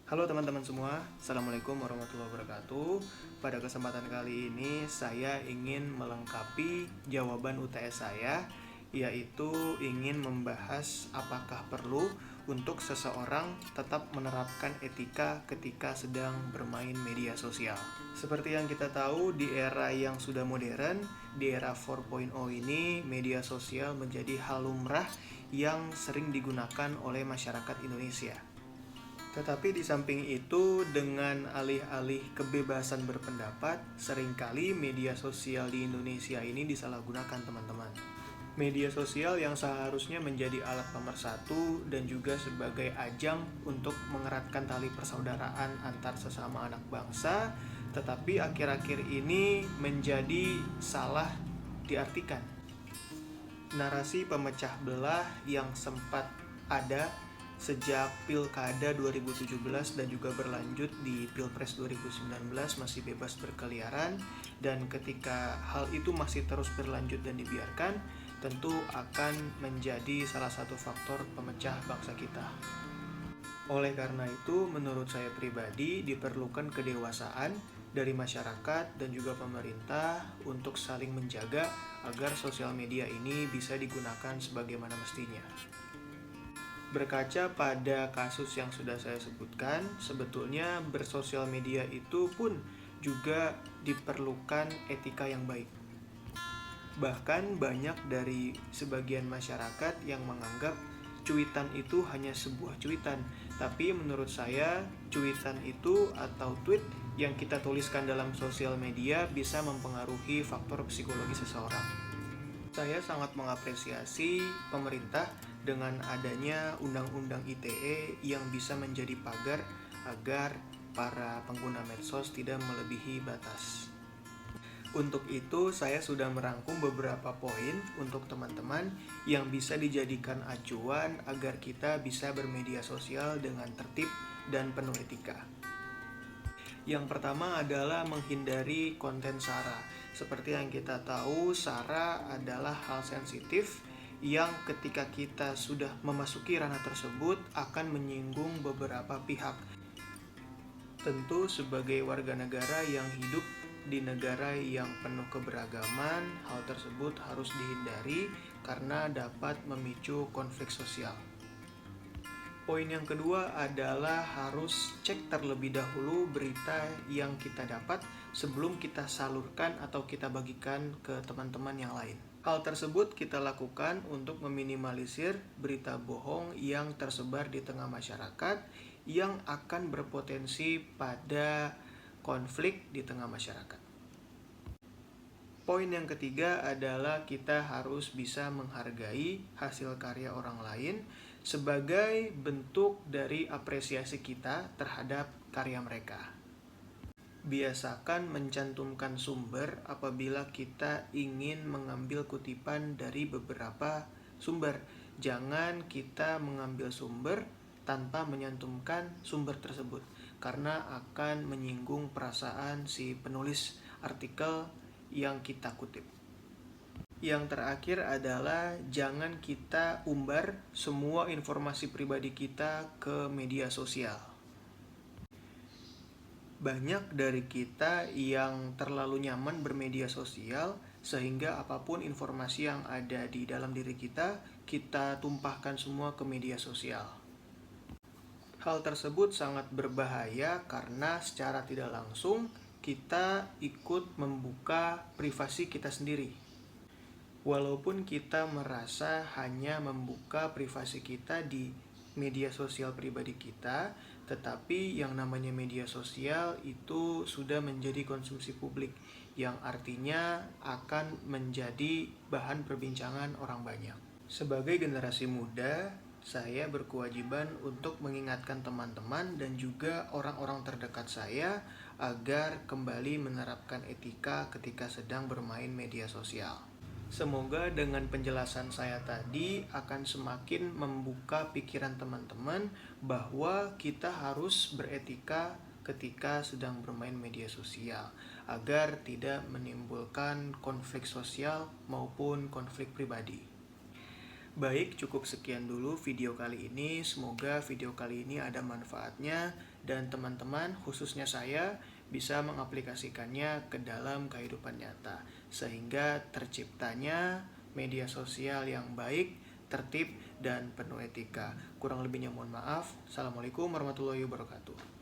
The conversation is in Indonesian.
Halo teman-teman semua, Assalamualaikum warahmatullahi wabarakatuh. Pada kesempatan kali ini saya ingin melengkapi jawaban UTS saya, yaitu ingin membahas apakah perlu untuk seseorang tetap menerapkan etika ketika sedang bermain media sosial. Seperti yang kita tahu, di era yang sudah modern, di era 4.0 ini, media sosial menjadi hal lumrah yang sering digunakan oleh masyarakat Indonesia. Tetapi di samping itu, dengan alih-alih kebebasan berpendapat, seringkali media sosial di Indonesia ini disalahgunakan, teman-teman. Media sosial yang seharusnya menjadi alat pemersatu dan juga sebagai ajang untuk mengeratkan tali persaudaraan antar sesama anak bangsa, tetapi akhir-akhir ini menjadi salah diartikan. Narasi pemecah belah yang sempat ada sejak Pilkada 2017 dan juga berlanjut di Pilpres 2019 masih bebas berkeliaran, dan ketika hal itu masih terus berlanjut dan dibiarkan, tentu akan menjadi salah satu faktor pemecah bangsa kita. Oleh karena itu, menurut saya pribadi diperlukan kedewasaan dari masyarakat dan juga pemerintah untuk saling menjaga agar sosial media ini bisa digunakan sebagaimana mestinya. Berkaca pada kasus yang sudah saya sebutkan, sebetulnya bersosial media itu pun juga diperlukan etika yang baik. Bahkan banyak dari sebagian masyarakat yang menganggap cuitan itu hanya sebuah cuitan, tapi menurut saya cuitan itu atau tweet yang kita tuliskan dalam sosial media bisa mempengaruhi faktor psikologi seseorang. Saya sangat mengapresiasi pemerintah dengan adanya Undang-Undang ITE yang bisa menjadi pagar agar para pengguna medsos tidak melebihi batas. Untuk itu, saya sudah merangkum beberapa poin untuk teman-teman yang bisa dijadikan acuan agar kita bisa bermedia sosial dengan tertib dan penuh etika. Yang pertama adalah menghindari konten SARA. Seperti yang kita tahu, SARA adalah hal sensitif yang ketika kita sudah memasuki ranah tersebut akan menyinggung beberapa pihak. Tentu sebagai warga negara yang hidup di negara yang penuh keberagaman, hal tersebut harus dihindari karena dapat memicu konflik sosial. Poin yang kedua adalah harus cek terlebih dahulu berita yang kita dapat sebelum kita salurkan atau kita bagikan ke teman-teman yang lain. Hal tersebut kita lakukan untuk meminimalisir berita bohong yang tersebar di tengah masyarakat yang akan berpotensi pada konflik di tengah masyarakat. Poin yang ketiga adalah kita harus bisa menghargai hasil karya orang lain sebagai bentuk dari apresiasi kita terhadap karya mereka. Biasakan mencantumkan sumber apabila kita ingin mengambil kutipan dari beberapa sumber. Jangan kita mengambil sumber tanpa menyantumkan sumber tersebut, karena akan menyinggung perasaan si penulis artikel yang kita kutip. Yang terakhir adalah jangan kita umbar semua informasi pribadi kita ke media sosial. Banyak dari kita yang terlalu nyaman bermedia sosial sehingga apapun informasi yang ada di dalam diri kita, kita tumpahkan semua ke media sosial. Hal tersebut sangat berbahaya karena secara tidak langsung kita ikut membuka privasi kita sendiri. Walaupun kita merasa hanya membuka privasi kita di media sosial pribadi kita, tetapi yang namanya media sosial itu sudah menjadi konsumsi publik, yang artinya akan menjadi bahan perbincangan orang banyak. Sebagai generasi muda, saya berkewajiban untuk mengingatkan teman-teman dan juga orang-orang terdekat saya agar kembali menerapkan etika ketika sedang bermain media sosial. Semoga dengan penjelasan saya tadi akan semakin membuka pikiran teman-teman bahwa kita harus beretika ketika sedang bermain media sosial agar tidak menimbulkan konflik sosial maupun konflik pribadi. Baik, cukup sekian dulu video kali ini. Semoga video kali ini ada manfaatnya dan teman-teman, khususnya saya, bisa mengaplikasikannya ke dalam kehidupan nyata sehingga terciptanya media sosial yang baik, tertib, dan penuh etika. Kurang lebihnya mohon maaf. Assalamualaikum warahmatullahi wabarakatuh.